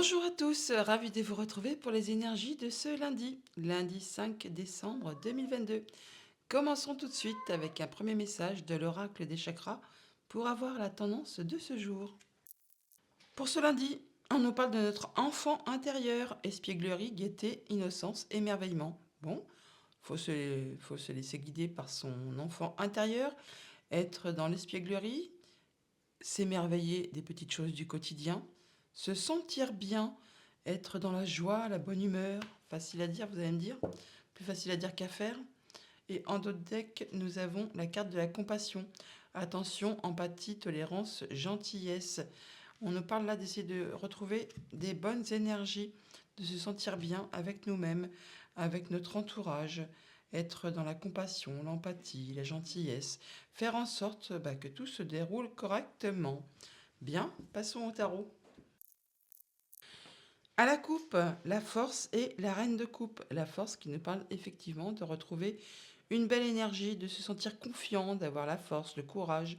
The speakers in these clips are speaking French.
Bonjour à tous, ravi de vous retrouver pour les énergies de ce lundi 5 décembre 2022. Commençons tout de suite avec un premier message de l'oracle des chakras pour avoir la tendance de ce jour. Pour ce lundi, on nous parle de notre enfant intérieur, espièglerie, gaieté, innocence, émerveillement. Bon, faut se laisser guider par son enfant intérieur, être dans l'espièglerie, s'émerveiller des petites choses du quotidien, se sentir bien, être dans la joie, la bonne humeur. Facile à dire, vous allez me dire. Plus facile à dire qu'à faire. Et en d'autres decks, nous avons la carte de la compassion. Attention, empathie, tolérance, gentillesse. On nous parle là d'essayer de retrouver des bonnes énergies, de se sentir bien avec nous-mêmes, avec notre entourage, être dans la compassion, l'empathie, la gentillesse, faire en sorte que tout se déroule correctement. Bien, passons au tarot. À la coupe, la force et la reine de coupe. La force qui nous parle effectivement de retrouver une belle énergie, de se sentir confiant, d'avoir la force, le courage,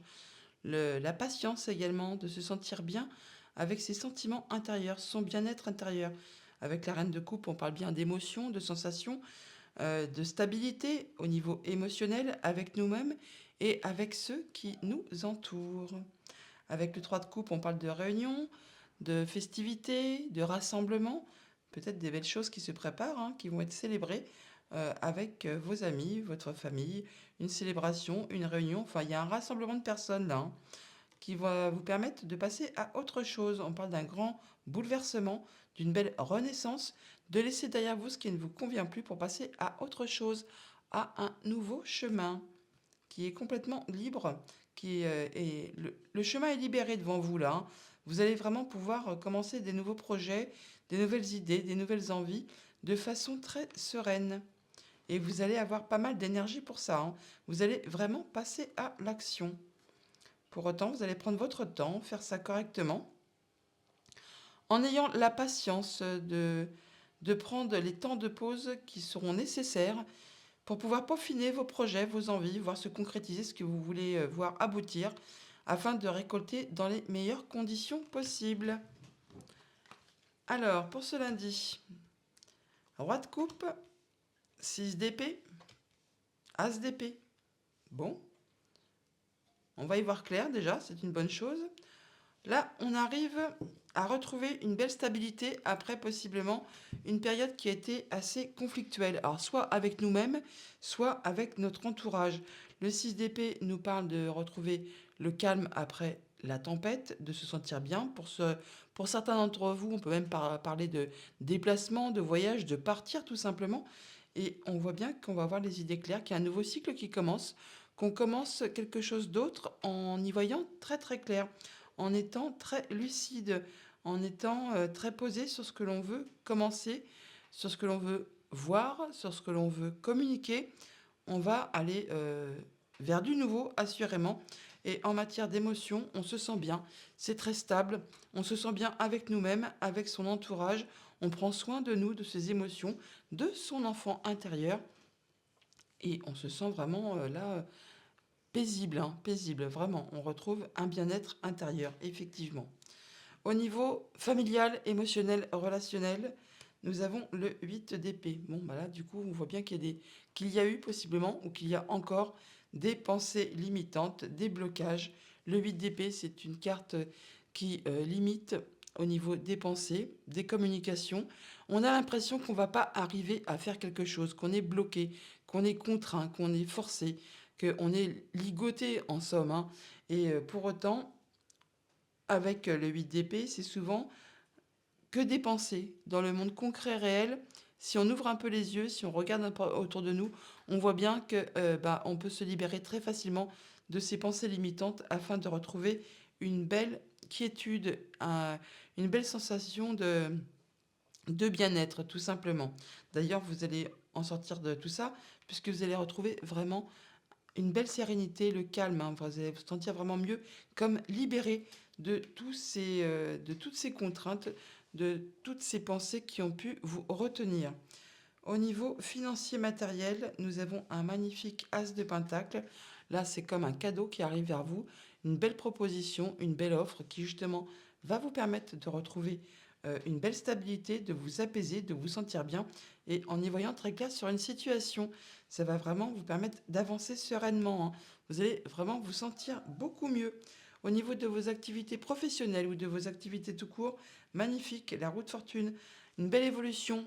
la patience également, de se sentir bien avec ses sentiments intérieurs, son bien-être intérieur. Avec la reine de coupe, on parle bien d'émotions, de sensations, de stabilité au niveau émotionnel avec nous-mêmes et avec ceux qui nous entourent. Avec le 3 de coupe, on parle de réunion, de festivités, de rassemblements, peut-être des belles choses qui se préparent, qui vont être célébrées avec vos amis, votre famille, une célébration, une réunion. Enfin, il y a un rassemblement de personnes là qui va vous permettre de passer à autre chose. On parle d'un grand bouleversement, d'une belle renaissance, de laisser derrière vous ce qui ne vous convient plus pour passer à autre chose, à un nouveau chemin qui est complètement libre, le chemin est libéré devant vous là. Vous allez vraiment pouvoir commencer des nouveaux projets, des nouvelles idées, des nouvelles envies de façon très sereine. Et vous allez avoir pas mal d'énergie pour ça. Vous allez vraiment passer à l'action. Pour autant, vous allez prendre votre temps, faire ça correctement, en ayant la patience de prendre les temps de pause qui seront nécessaires pour pouvoir peaufiner vos projets, vos envies, voir se concrétiser ce que vous voulez voir aboutir, afin de récolter dans les meilleures conditions possibles. Alors, pour ce lundi, roi de coupe, 6 d'épée, as d'épée. Bon, on va y voir clair déjà, c'est une bonne chose. Là, on arrive à retrouver une belle stabilité après possiblement une période qui a été assez conflictuelle. Alors, soit avec nous-mêmes, soit avec notre entourage. Le 6 d'épée nous parle de retrouver le calme après la tempête, de se sentir bien. Pour certains d'entre vous, on peut même parler de déplacement, de voyage, de partir tout simplement. Et on voit bien qu'on va avoir les idées claires, qu'il y a un nouveau cycle qui commence, qu'on commence quelque chose d'autre en y voyant très très clair, en étant très lucide, en étant très posé sur ce que l'on veut commencer, sur ce que l'on veut voir, sur ce que l'on veut communiquer. On va aller vers du nouveau, assurément. Et en matière d'émotion, on se sent bien. C'est très stable. On se sent bien avec nous-mêmes, avec son entourage. On prend soin de nous, de ses émotions, de son enfant intérieur. Et on se sent vraiment là paisible, paisible, vraiment. On retrouve un bien-être intérieur, effectivement. Au niveau familial, émotionnel, relationnel, nous avons le 8 d'épée. Bon, là, du coup, on voit bien qu'il y a eu possiblement, ou qu'il y a encore, des pensées limitantes, des blocages. Le 8 d'épée, c'est une carte qui limite au niveau des pensées, des communications. On a l'impression qu'on ne va pas arriver à faire quelque chose, qu'on est bloqué, qu'on est contraint, qu'on est forcé, qu'on est ligoté en somme. Et pour autant, avec le 8 d'épée, c'est souvent que des pensées. Dans le monde concret réel, si on ouvre un peu les yeux, si on regarde un peu autour de nous, on voit bien que on peut se libérer très facilement de ces pensées limitantes afin de retrouver une belle quiétude, une belle sensation de bien-être, tout simplement. D'ailleurs, vous allez en sortir de tout ça, puisque vous allez retrouver vraiment une belle sérénité, le calme. Vous allez vous sentir vraiment mieux, comme libéré de toutes ces contraintes, de toutes ces pensées qui ont pu vous retenir. Au niveau financier matériel, nous avons un magnifique as de pentacle. Là, c'est comme un cadeau qui arrive vers vous, une belle proposition, une belle offre qui justement va vous permettre de retrouver une belle stabilité, de vous apaiser, de vous sentir bien et en y voyant très clair sur une situation. Ça va vraiment vous permettre d'avancer sereinement, hein. Vous allez vraiment vous sentir beaucoup mieux. Au niveau de vos activités professionnelles ou de vos activités tout court, magnifique, la roue de fortune, une belle évolution,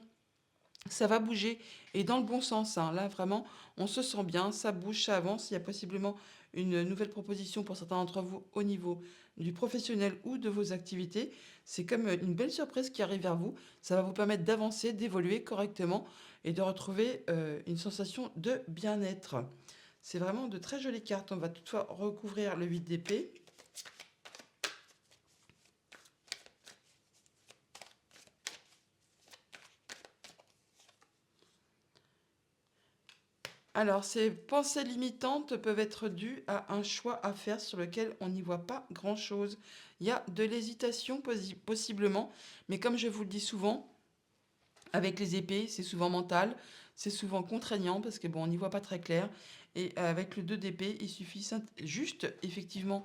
ça va bouger et dans le bon sens, hein. Là, vraiment, on se sent bien, ça bouge, ça avance. Il y a possiblement une nouvelle proposition pour certains d'entre vous au niveau du professionnel ou de vos activités. C'est comme une belle surprise qui arrive vers vous. Ça va vous permettre d'avancer, d'évoluer correctement et de retrouver une sensation de bien-être. C'est vraiment de très jolies cartes. On va toutefois recouvrir le 8 d'épée. Alors, ces pensées limitantes peuvent être dues à un choix à faire sur lequel on n'y voit pas grand-chose. Il y a de l'hésitation possiblement, mais comme je vous le dis souvent, avec les épées, c'est souvent mental, c'est souvent contraignant parce que bon, on n'y voit pas très clair. Et avec le 2 d'épée, il suffit juste effectivement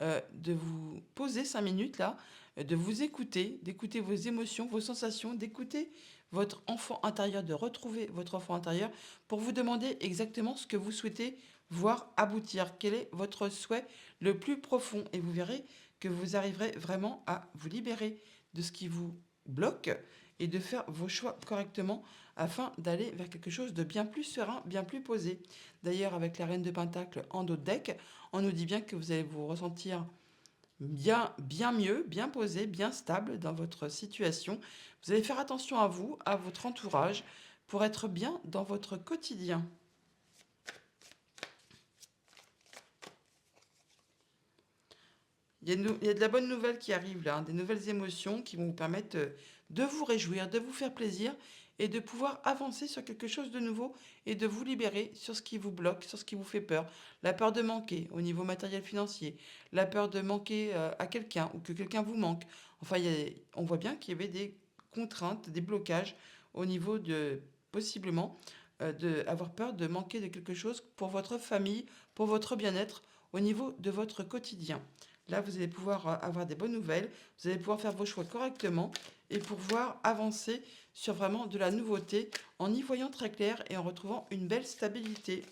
de vous poser 5 minutes là, de vous écouter, d'écouter vos émotions, vos sensations, d'écouter votre enfant intérieur, de retrouver votre enfant intérieur pour vous demander exactement ce que vous souhaitez voir aboutir. Quel est votre souhait le plus profond? Et vous verrez que vous arriverez vraiment à vous libérer de ce qui vous bloque et de faire vos choix correctement afin d'aller vers quelque chose de bien plus serein, bien plus posé. D'ailleurs, avec la reine de Pentacle en dos de deck, on nous dit bien que vous allez vous ressentir bien mieux, bien posé, bien stable dans votre situation. Vous allez faire attention à vous, à votre entourage, pour être bien dans votre quotidien. Il y a de la bonne nouvelle qui arrive là, hein, des nouvelles émotions qui vont vous permettre de vous réjouir, de vous faire plaisir et de pouvoir avancer sur quelque chose de nouveau et de vous libérer sur ce qui vous bloque, sur ce qui vous fait peur. La peur de manquer au niveau matériel financier, la peur de manquer à quelqu'un ou que quelqu'un vous manque. Enfin, on voit bien qu'il y avait des contraintes, des blocages au niveau de possiblement avoir peur de manquer de quelque chose pour votre famille, pour votre bien-être au niveau de votre quotidien. Là, vous allez pouvoir avoir des bonnes nouvelles, vous allez pouvoir faire vos choix correctement et pouvoir avancer sur vraiment de la nouveauté en y voyant très clair et en retrouvant une belle stabilité.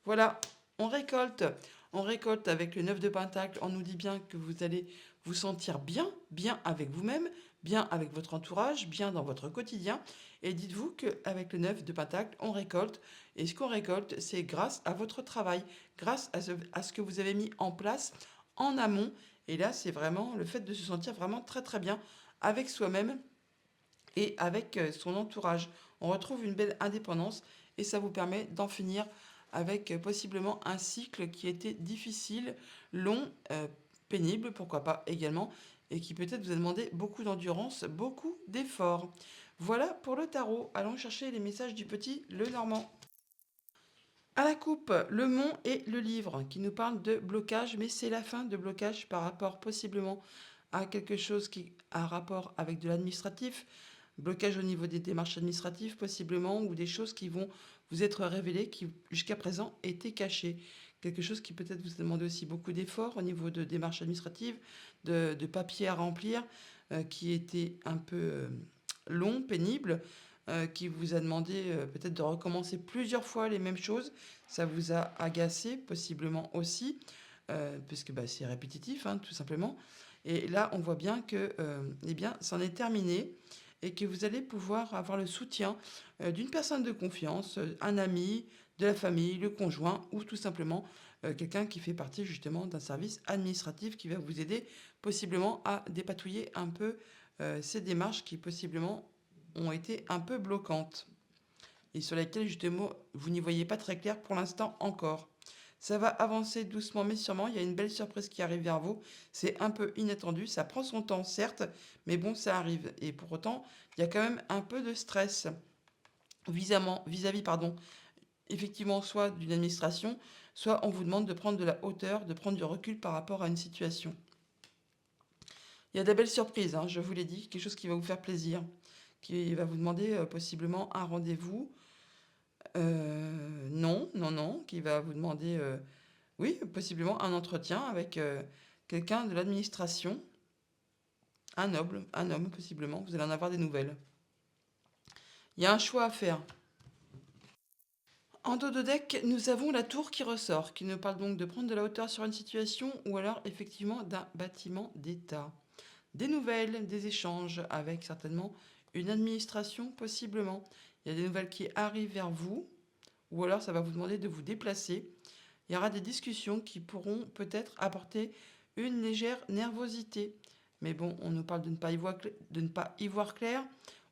Voilà, on récolte. On récolte avec le 9 de Pentacle. On nous dit bien que vous allez vous sentir bien, bien avec vous-même, bien avec votre entourage, bien dans votre quotidien. Et dites-vous qu'avec le 9 de Pentacle, on récolte. Et ce qu'on récolte, c'est grâce à votre travail, grâce à ce que vous avez mis en place en amont. Et là, c'est vraiment le fait de se sentir vraiment très très bien avec soi-même et avec son entourage. On retrouve une belle indépendance et ça vous permet d'en finir avec possiblement un cycle qui était difficile, long, pénible, pourquoi pas également, et qui peut-être vous a demandé beaucoup d'endurance, beaucoup d'efforts. Voilà pour le tarot. Allons chercher les messages du petit Lenormand. À la coupe, le mont et le livre qui nous parlent de blocage, mais c'est la fin de blocage par rapport possiblement à quelque chose qui a rapport avec de l'administratif, blocage au niveau des démarches administratives possiblement, ou des choses qui vont vous être révélées qui jusqu'à présent étaient cachées. Quelque chose qui peut-être vous a demandé aussi beaucoup d'efforts au niveau de démarches administratives, de papiers à remplir, qui était un peu long, pénible, qui vous a demandé peut-être de recommencer plusieurs fois les mêmes choses. Ça vous a agacé possiblement aussi, puisque bah, c'est répétitif, hein, tout simplement. Et là, on voit bien que eh bien, c'en est terminé et que vous allez pouvoir avoir le soutien d'une personne de confiance, un ami, de la famille, le conjoint ou tout simplement quelqu'un qui fait partie justement d'un service administratif qui va vous aider possiblement à dépatouiller un peu ces démarches qui possiblement ont été un peu bloquantes et sur lesquelles justement vous n'y voyez pas très clair pour l'instant encore. Ça va avancer doucement mais sûrement, il y a une belle surprise qui arrive vers vous, c'est un peu inattendu, ça prend son temps certes, mais bon ça arrive. Et pour autant, il y a quand même un peu de stress vis-à-vis, pardon, effectivement soit d'une administration, soit on vous demande de prendre de la hauteur, de prendre du recul par rapport à une situation. Il y a de belles surprises, hein, je vous l'ai dit, quelque chose qui va vous faire plaisir, qui va vous demander possiblement un rendez-vous. Non, non, non, qui va vous demander, oui, possiblement un entretien avec quelqu'un de l'administration. un noble, un homme possiblement, vous allez en avoir des nouvelles. Il y a un choix à faire. En dos de deck, nous avons la tour qui ressort, qui nous parle donc de prendre de la hauteur sur une situation ou alors effectivement d'un bâtiment d'état. Des nouvelles, des échanges avec certainement une administration possiblement. Il y a des nouvelles qui arrivent vers vous ou alors ça va vous demander de vous déplacer. Il y aura des discussions qui pourront peut-être apporter une légère nervosité. Mais bon, on nous parle de ne pas y voir clair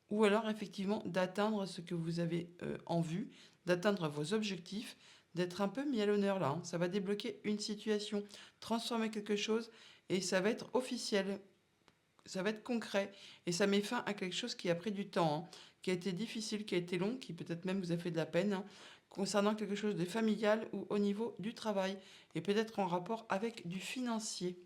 ou alors effectivement d'atteindre ce que vous avez en vue, d'atteindre vos objectifs, d'être un peu mis à l'honneur là. Ça va débloquer une situation, transformer quelque chose et ça va être officiel, ça va être concret et ça met fin à quelque chose qui a pris du temps, qui a été difficile, qui a été long, qui peut-être même vous a fait de la peine, concernant quelque chose de familial ou au niveau du travail et peut-être en rapport avec du financier.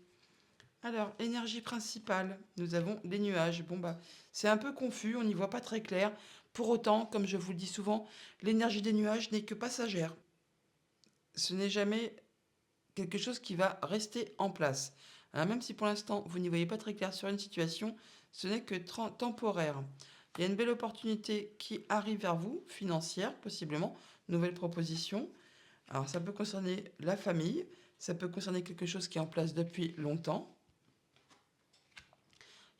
Alors, énergie principale, nous avons les nuages. Bon, bah, c'est un peu confus, on n'y voit pas très clair. Pour autant, comme je vous le dis souvent, l'énergie des nuages n'est que passagère. Ce n'est jamais quelque chose qui va rester en place. Alors, même si pour l'instant, vous n'y voyez pas très clair sur une situation, ce n'est que temporaire. Il y a une belle opportunité qui arrive vers vous, financière possiblement, nouvelle proposition. Alors, ça peut concerner la famille, ça peut concerner quelque chose qui est en place depuis longtemps.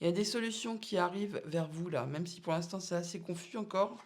Il y a des solutions qui arrivent vers vous là, même si pour l'instant c'est assez confus encore.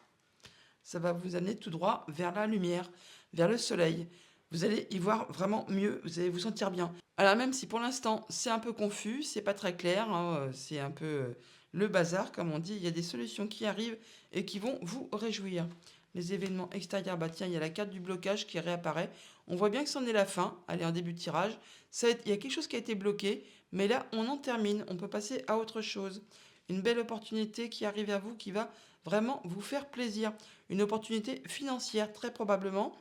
Ça va vous amener tout droit vers la lumière, vers le soleil. Vous allez y voir vraiment mieux, vous allez vous sentir bien. Alors même si pour l'instant c'est un peu confus, c'est pas très clair, hein, c'est un peu le bazar comme on dit, il y a des solutions qui arrivent et qui vont vous réjouir. Les événements extérieurs, bah tiens, il y a la carte du blocage qui réapparaît. On voit bien que c'en est la fin, allez en début de tirage. Il y a quelque chose qui a été bloqué, mais là on en termine, on peut passer à autre chose. Une belle opportunité qui arrive à vous, qui va vraiment vous faire plaisir. Une opportunité financière très probablement.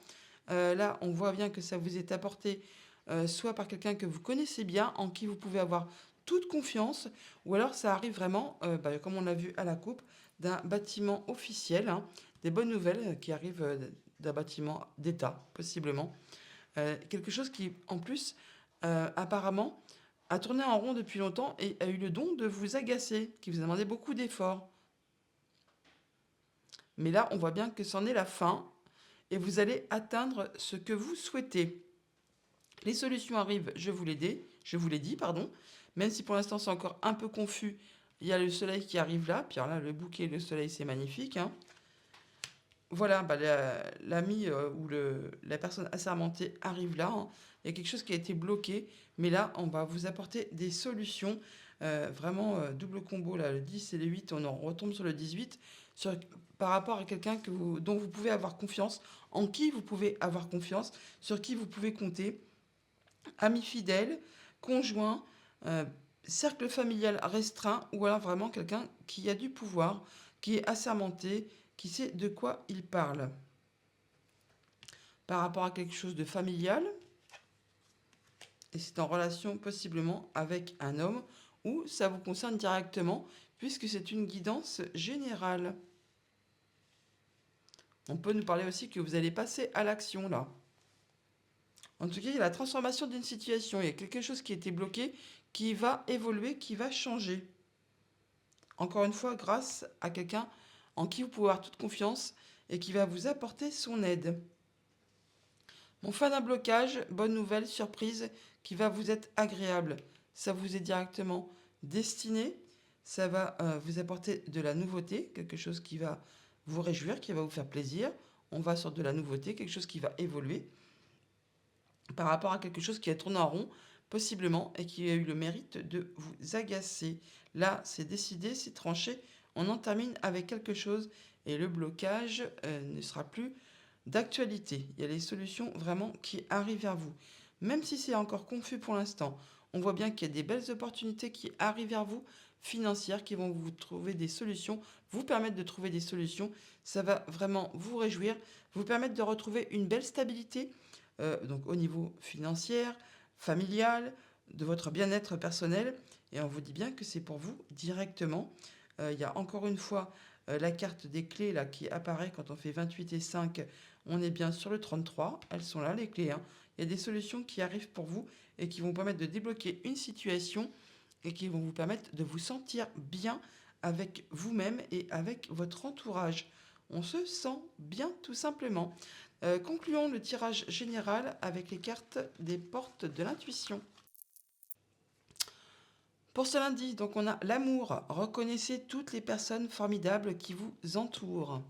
Là on voit bien que ça vous est apporté soit par quelqu'un que vous connaissez bien, en qui vous pouvez avoir toute confiance, ou alors ça arrive vraiment, comme on l'a vu à la coupe, d'un bâtiment officiel, hein, des bonnes nouvelles qui arrivent d'un bâtiment d'État, possiblement. Quelque chose qui, en plus, apparemment, a tourné en rond depuis longtemps et a eu le don de vous agacer, qui vous a demandé beaucoup d'efforts. Mais là, on voit bien que c'en est la fin et vous allez atteindre ce que vous souhaitez. Les solutions arrivent, je vous l'ai dit, pardon. Même si pour l'instant c'est encore un peu confus, il y a le soleil qui arrive là. Puis alors là, le bouquet, le soleil, c'est magnifique, hein. Voilà, l'ami ou la personne assermentée arrive là, hein. Il y a quelque chose qui a été bloqué, mais là, on va vous apporter des solutions. Vraiment, double combo, là, le 10 et le 8, on en retombe sur le 18, par rapport à quelqu'un dont vous pouvez avoir confiance, en qui vous pouvez avoir confiance, sur qui vous pouvez compter. Amis fidèles, conjoint, euh, cercle familial restreint, ou alors vraiment quelqu'un qui a du pouvoir, qui est assermenté, qui sait de quoi il parle. Par rapport à quelque chose de familial, et c'est en relation possiblement avec un homme, ou ça vous concerne directement, puisque c'est une guidance générale. On peut nous parler aussi que vous allez passer à l'action là. En tout cas, il y a la transformation d'une situation. Il y a quelque chose qui était bloqué, qui va évoluer, qui va changer. Encore une fois, grâce à quelqu'un en qui vous pouvez avoir toute confiance et qui va vous apporter son aide. Mon fin d'un blocage, bonne nouvelle, surprise, qui va vous être agréable. Ça vous est directement destiné. Ça va vous apporter de la nouveauté, quelque chose qui va vous réjouir, qui va vous faire plaisir. On va sur de la nouveauté, quelque chose qui va évoluer par rapport à quelque chose qui a tourné en rond, possiblement, et qui a eu le mérite de vous agacer. Là, c'est décidé, c'est tranché, on en termine avec quelque chose, et le blocage ne sera plus d'actualité. Il y a les solutions vraiment qui arrivent vers vous. Même si c'est encore confus pour l'instant, on voit bien qu'il y a des belles opportunités qui arrivent vers vous, financières, qui vont vous trouver des solutions, vous permettre de trouver des solutions. Ça va vraiment vous réjouir, vous permettre de retrouver une belle stabilité, donc au niveau financier, familial, de votre bien-être personnel. Et on vous dit bien que c'est pour vous directement. Il y a encore une fois la carte des clés là, qui apparaît quand on fait 28 et 5. On est bien sur le 33. Elles sont là, les clés, hein. Il y a des solutions qui arrivent pour vous et qui vont permettre de débloquer une situation et qui vont vous permettre de vous sentir bien avec vous-même et avec votre entourage. On se sent bien tout simplement. Concluons le tirage général avec les cartes des portes de l'intuition. Pour ce lundi, donc on a l'amour. Reconnaissez toutes les personnes formidables qui vous entourent.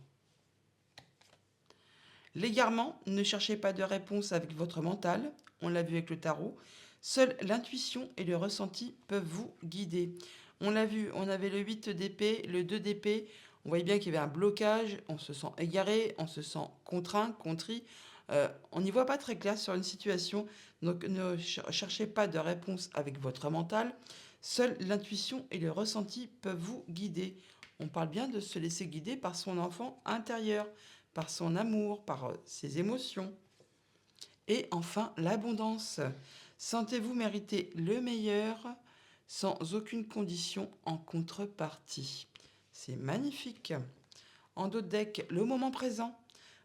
L'égarement, ne cherchez pas de réponse avec votre mental. On l'a vu avec le tarot. Seule l'intuition et le ressenti peuvent vous guider. On l'a vu, on avait le 8 d'épée, le 2 d'épée. On voyait bien qu'il y avait un blocage, on se sent égaré, on se sent contraint, contrit. On n'y voit pas très clair sur une situation. Donc ne cherchez pas de réponse avec votre mental. Seule l'intuition et le ressenti peuvent vous guider. On parle bien de se laisser guider par son enfant intérieur, par son amour, par ses émotions. Et enfin, l'abondance. Sentez-vous mériter le meilleur sans aucune condition en contrepartie. C'est magnifique. En dos de deck, le moment présent.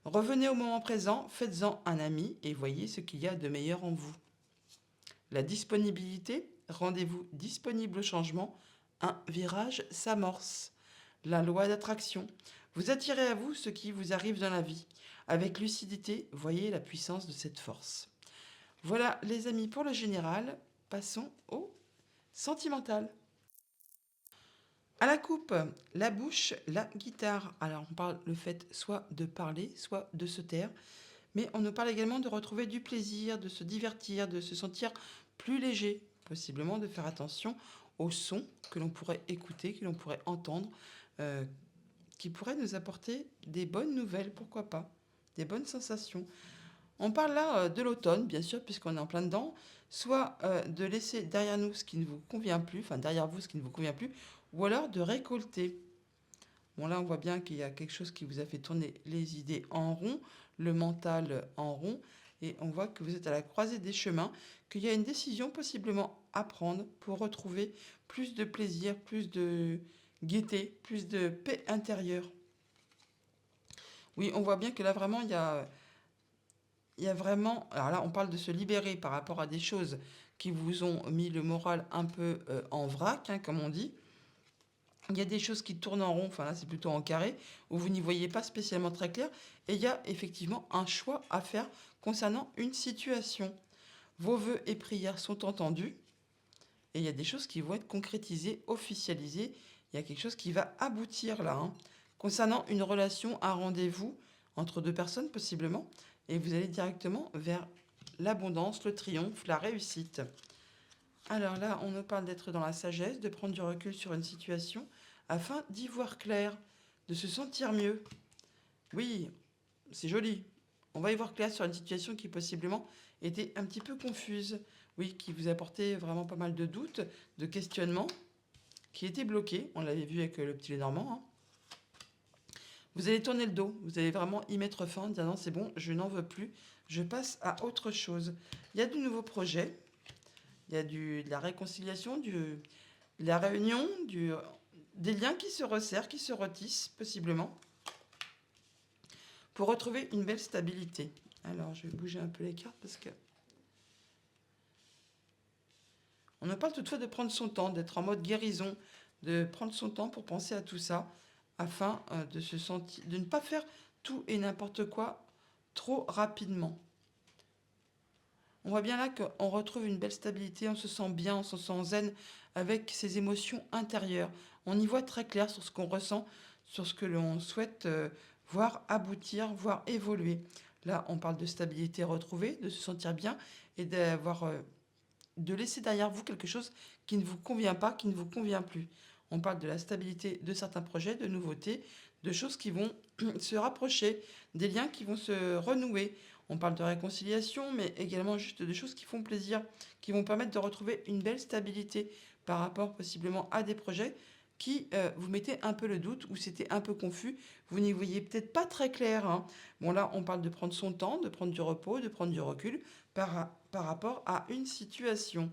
Revenez au moment présent, faites-en un ami et voyez ce qu'il y a de meilleur en vous. La disponibilité, rendez-vous disponible au changement. Un virage s'amorce. La loi d'attraction. Vous attirez à vous ce qui vous arrive dans la vie. Avec lucidité, voyez la puissance de cette force. Voilà les amis pour le général. Passons au sentimental. À la coupe, la bouche, la guitare. Alors on parle le fait soit de parler, soit de se taire. Mais on nous parle également de retrouver du plaisir, de se divertir, de se sentir plus léger. Possiblement de faire attention aux sons que l'on pourrait écouter, que l'on pourrait entendre, qui pourraient nous apporter des bonnes nouvelles, pourquoi pas, des bonnes sensations. On parle là de l'automne, bien sûr, puisqu'on est en plein dedans, soit de laisser derrière nous ce qui ne vous convient plus, enfin derrière vous ce qui ne vous convient plus, ou alors de récolter. Bon là, on voit bien qu'il y a quelque chose qui vous a fait tourner les idées en rond, le mental en rond, et on voit que vous êtes à la croisée des chemins, qu'il y a une décision possiblement à prendre pour retrouver plus de plaisir, plus de gaieté, plus de paix intérieure. Oui, on voit bien que là vraiment, il y a vraiment... Alors là, on parle de se libérer par rapport à des choses qui vous ont mis le moral un peu en vrac, hein, comme on dit. Il y a des choses qui tournent en rond, enfin là c'est plutôt en carré, où vous n'y voyez pas spécialement très clair. Et il y a effectivement un choix à faire concernant une situation. Vos vœux et prières sont entendus. Et il y a des choses qui vont être concrétisées, officialisées. Il y a quelque chose qui va aboutir là. Hein. Concernant une relation, un rendez-vous entre deux personnes possiblement. Et vous allez directement vers l'abondance, le triomphe, la réussite. Alors là, on nous parle d'être dans la sagesse, de prendre du recul sur une situation afin d'y voir clair, de se sentir mieux. Oui, c'est joli. On va y voir clair sur une situation qui possiblement était un petit peu confuse. Oui, qui vous apportait vraiment pas mal de doutes, de questionnements, qui étaient bloqués. On l'avait vu avec le petit Lénormand. Hein. Vous allez tourner le dos, vous allez vraiment y mettre fin, dire non, c'est bon, je n'en veux plus, je passe à autre chose. Il y a de nouveaux projets, il y a de la réconciliation, de la réunion, des liens qui se resserrent, qui se retissent, possiblement, pour retrouver une belle stabilité. Alors, je vais bouger un peu les cartes parce que... On nous parle toutefois de prendre son temps, d'être en mode guérison, de prendre son temps pour penser à tout ça, afin de se sentir, de ne pas faire tout et n'importe quoi trop rapidement. On voit bien là qu'on retrouve une belle stabilité, on se sent bien, on se sent zen avec ses émotions intérieures. On y voit très clair sur ce qu'on ressent, sur ce que l'on souhaite voir aboutir, voir évoluer. Là, on parle de stabilité retrouvée, de se sentir bien et d'avoir, de laisser derrière vous quelque chose qui ne vous convient pas, qui ne vous convient plus. On parle de la stabilité de certains projets, de nouveautés, de choses qui vont se rapprocher, des liens qui vont se renouer. On parle de réconciliation, mais également juste de choses qui font plaisir, qui vont permettre de retrouver une belle stabilité par rapport possiblement à des projets qui vous mettez un peu le doute ou c'était un peu confus. Vous n'y voyez peut-être pas très clair. Hein. Bon là, on parle de prendre son temps, de prendre du repos, de prendre du recul par rapport à une situation.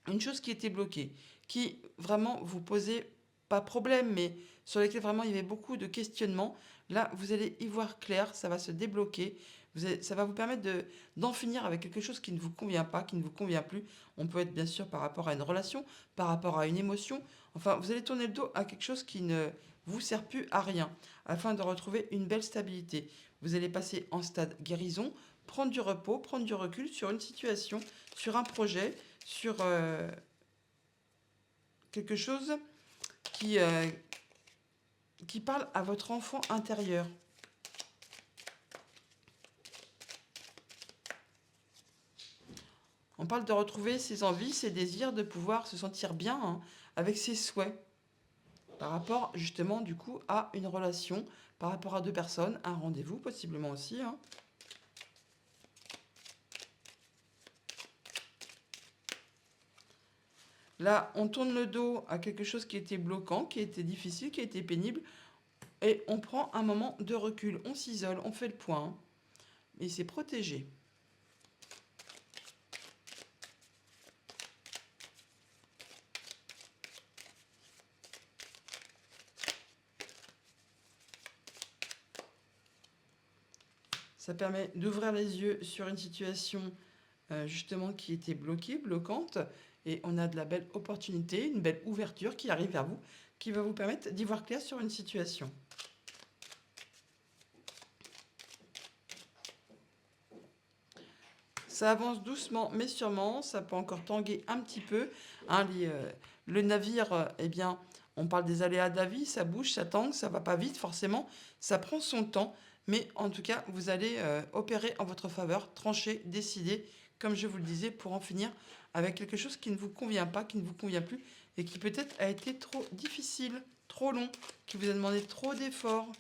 Une chose qui était bloquée, qui vraiment vous posait pas problème, mais sur lesquels vraiment il y avait beaucoup de questionnements. Là, vous allez y voir clair, ça va se débloquer. Ça va vous permettre d'en finir avec quelque chose qui ne vous convient pas, qui ne vous convient plus. On peut être bien sûr par rapport à une relation, par rapport à une émotion. Enfin, vous allez tourner le dos à quelque chose qui ne vous sert plus à rien, afin de retrouver une belle stabilité. Vous allez passer en stade guérison, prendre du repos, prendre du recul sur une situation, sur un projet, sur quelque chose qui, qui parle à votre enfant intérieur. On parle de retrouver ses envies, ses désirs, de pouvoir se sentir bien avec ses souhaits. Par rapport justement du coup à une relation, par rapport à deux personnes, un rendez-vous possiblement aussi. Là, on tourne le dos à quelque chose qui était bloquant, qui était difficile, qui était pénible. Et on prend un moment de recul, on s'isole, on fait le point. Et c'est protégé. Ça permet d'ouvrir les yeux sur une situation justement qui était bloquée, bloquante. Et on a de la belle opportunité, une belle ouverture qui arrive vers vous, qui va vous permettre d'y voir clair sur une situation. Ça avance doucement mais sûrement, ça peut encore tanguer un petit peu. Le navire, eh bien, on parle des aléas de la vie, ça bouge, ça tangue, ça va pas vite forcément, ça prend son temps. Mais en tout cas, vous allez opérer en votre faveur, trancher, décider, comme je vous le disais, pour en finir avec quelque chose qui ne vous convient pas, qui ne vous convient plus, et qui peut-être a été trop difficile, trop long, qui vous a demandé trop d'efforts.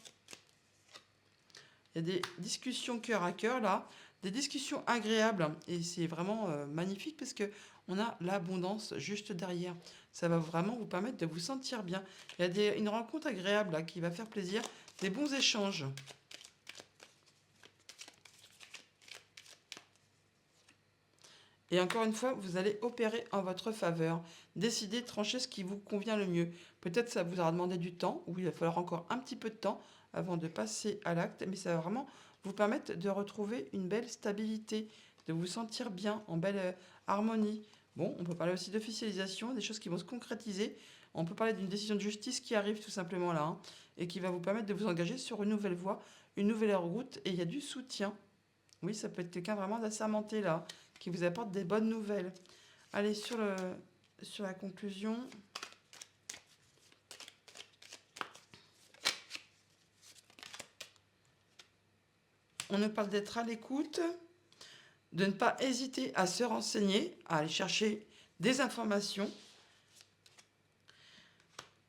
Il y a des discussions cœur à cœur là, des discussions agréables, et c'est vraiment magnifique parce que on a l'abondance juste derrière. Ça va vraiment vous permettre de vous sentir bien. Il y a une rencontre agréable là, qui va faire plaisir, des bons échanges. Et encore une fois, vous allez opérer en votre faveur. Décidez, trancher ce qui vous convient le mieux. Peut-être ça vous aura demandé du temps, ou il va falloir encore un petit peu de temps avant de passer à l'acte, mais ça va vraiment vous permettre de retrouver une belle stabilité, de vous sentir bien, en belle harmonie. Bon, on peut parler aussi d'officialisation, des choses qui vont se concrétiser. On peut parler d'une décision de justice qui arrive tout simplement là, et qui va vous permettre de vous engager sur une nouvelle voie, une nouvelle route, et il y a du soutien. Oui, ça peut être quelqu'un vraiment d'assermenté là, qui vous apporte des bonnes nouvelles. Allez, sur la conclusion. On nous parle d'être à l'écoute, de ne pas hésiter à se renseigner, à aller chercher des informations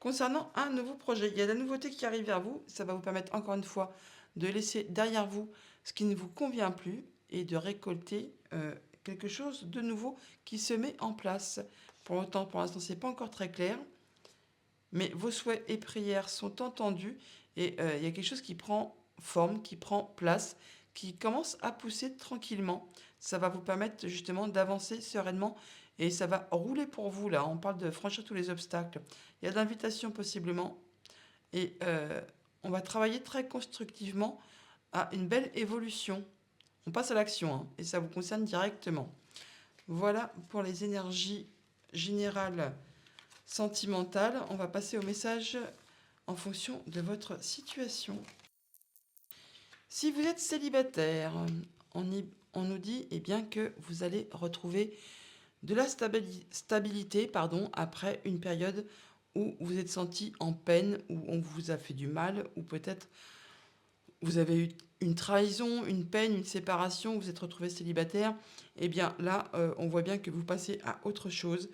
concernant un nouveau projet. Il y a de la nouveauté qui arrive vers vous. Ça va vous permettre encore une fois de laisser derrière vous ce qui ne vous convient plus et de récolter quelque chose de nouveau qui se met en place. Pour l'instant, c'est pas encore très clair, mais vos souhaits et prières sont entendus et il y a quelque chose qui prend forme, qui prend place, qui commence à pousser tranquillement. Ça va vous permettre justement d'avancer sereinement et ça va rouler pour vous là. On parle de franchir tous les obstacles. Il y a de l'invitation possiblement et on va travailler très constructivement à une belle évolution. On passe à l'action et ça vous concerne directement. Voilà pour les énergies générales sentimentales. On va passer au message en fonction de votre situation. Si vous êtes célibataire, on nous dit bien que vous allez retrouver de la stabilité après une période où vous êtes senti en peine, où on vous a fait du mal, ou peut-être vous avez eu une trahison, une peine, une séparation, vous êtes retrouvé célibataire. Et bien là, on voit bien que vous passez à autre chose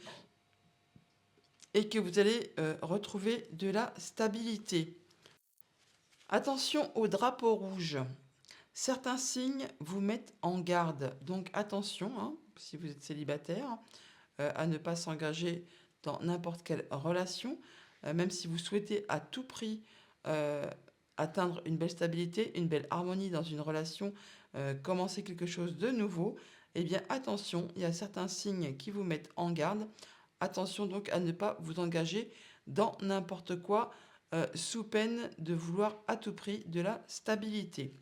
et que vous allez retrouver de la stabilité. Attention au drapeau rouge. Certains signes vous mettent en garde. Donc attention, si vous êtes célibataire, à ne pas s'engager dans n'importe quelle relation, même si vous souhaitez à tout prix atteindre une belle stabilité, une belle harmonie dans une relation, commencer quelque chose de nouveau. Eh bien attention, il y a certains signes qui vous mettent en garde. Attention donc à ne pas vous engager dans n'importe quoi sous peine de vouloir à tout prix de la stabilité.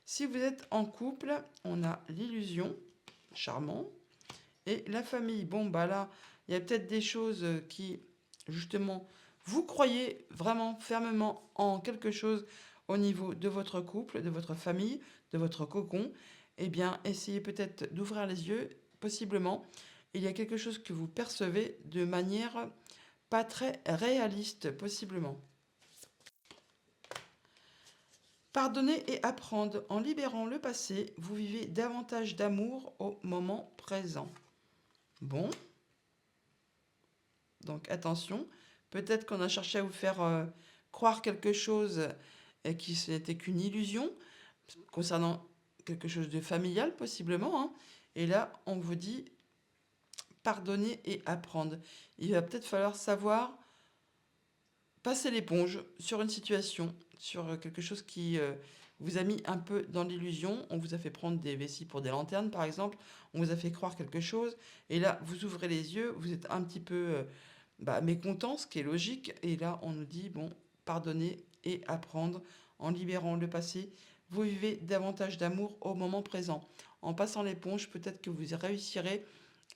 Si vous êtes en couple, on a l'illusion, charmant, et la famille. Bon, bah là, il y a peut-être des choses qui, justement, vous croyez vraiment fermement en quelque chose au niveau de votre couple, de votre famille, de votre cocon. Eh bien, essayez peut-être d'ouvrir les yeux, possiblement. Il y a quelque chose que vous percevez de manière pas très réaliste, possiblement. Pardonner et apprendre. En libérant le passé, vous vivez davantage d'amour au moment présent. Bon, donc attention. Peut-être qu'on a cherché à vous faire croire quelque chose et qui n'était qu'une illusion concernant quelque chose de familial, possiblement, hein. Et là, on vous dit pardonner et apprendre. Il va peut-être falloir savoir passer l'éponge sur une situation, sur quelque chose qui vous a mis un peu dans l'illusion. On vous a fait prendre des vessies pour des lanternes, par exemple. On vous a fait croire quelque chose. Et là, vous ouvrez les yeux, vous êtes un petit peu mécontent, ce qui est logique. Et là, on nous dit, bon, pardonner et apprendre en libérant le passé. Vous vivez davantage d'amour au moment présent. En passant l'éponge, peut-être que vous réussirez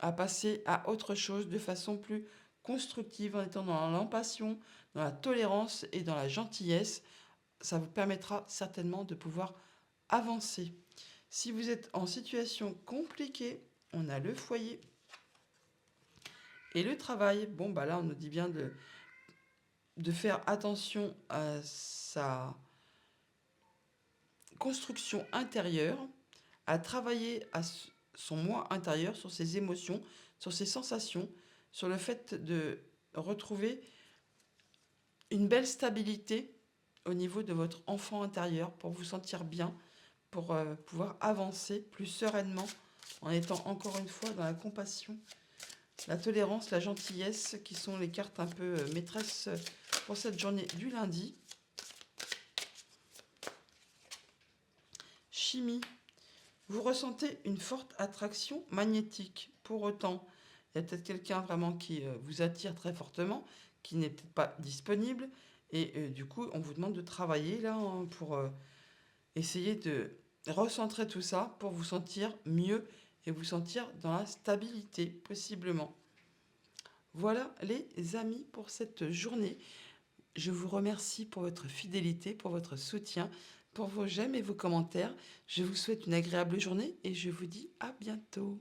à passer à autre chose de façon plus constructive, en étant dans l'empassion, dans la tolérance et dans la gentillesse. Ça vous permettra certainement de pouvoir avancer. Si vous êtes en situation compliquée, on a le foyer et le travail. Bon, bah là, on nous dit bien de faire attention à sa construction intérieure, à travailler à son moi intérieur, sur ses émotions, sur ses sensations, sur le fait de retrouver une belle stabilité au niveau de votre enfant intérieur pour vous sentir bien, pour pouvoir avancer plus sereinement en étant encore une fois dans la compassion, la tolérance, la gentillesse qui sont les cartes un peu maîtresses pour cette journée du lundi. Chimie. Vous ressentez une forte attraction magnétique. Pour autant, il y a peut-être quelqu'un vraiment qui vous attire très fortement, qui n'est peut-être pas disponible. Et du coup, on vous demande de travailler là hein, pour essayer de recentrer tout ça pour vous sentir mieux et vous sentir dans la stabilité, possiblement. Voilà les amis pour cette journée. Je vous remercie pour votre fidélité, pour votre soutien, pour vos j'aime et vos commentaires. Je vous souhaite une agréable journée et je vous dis à bientôt.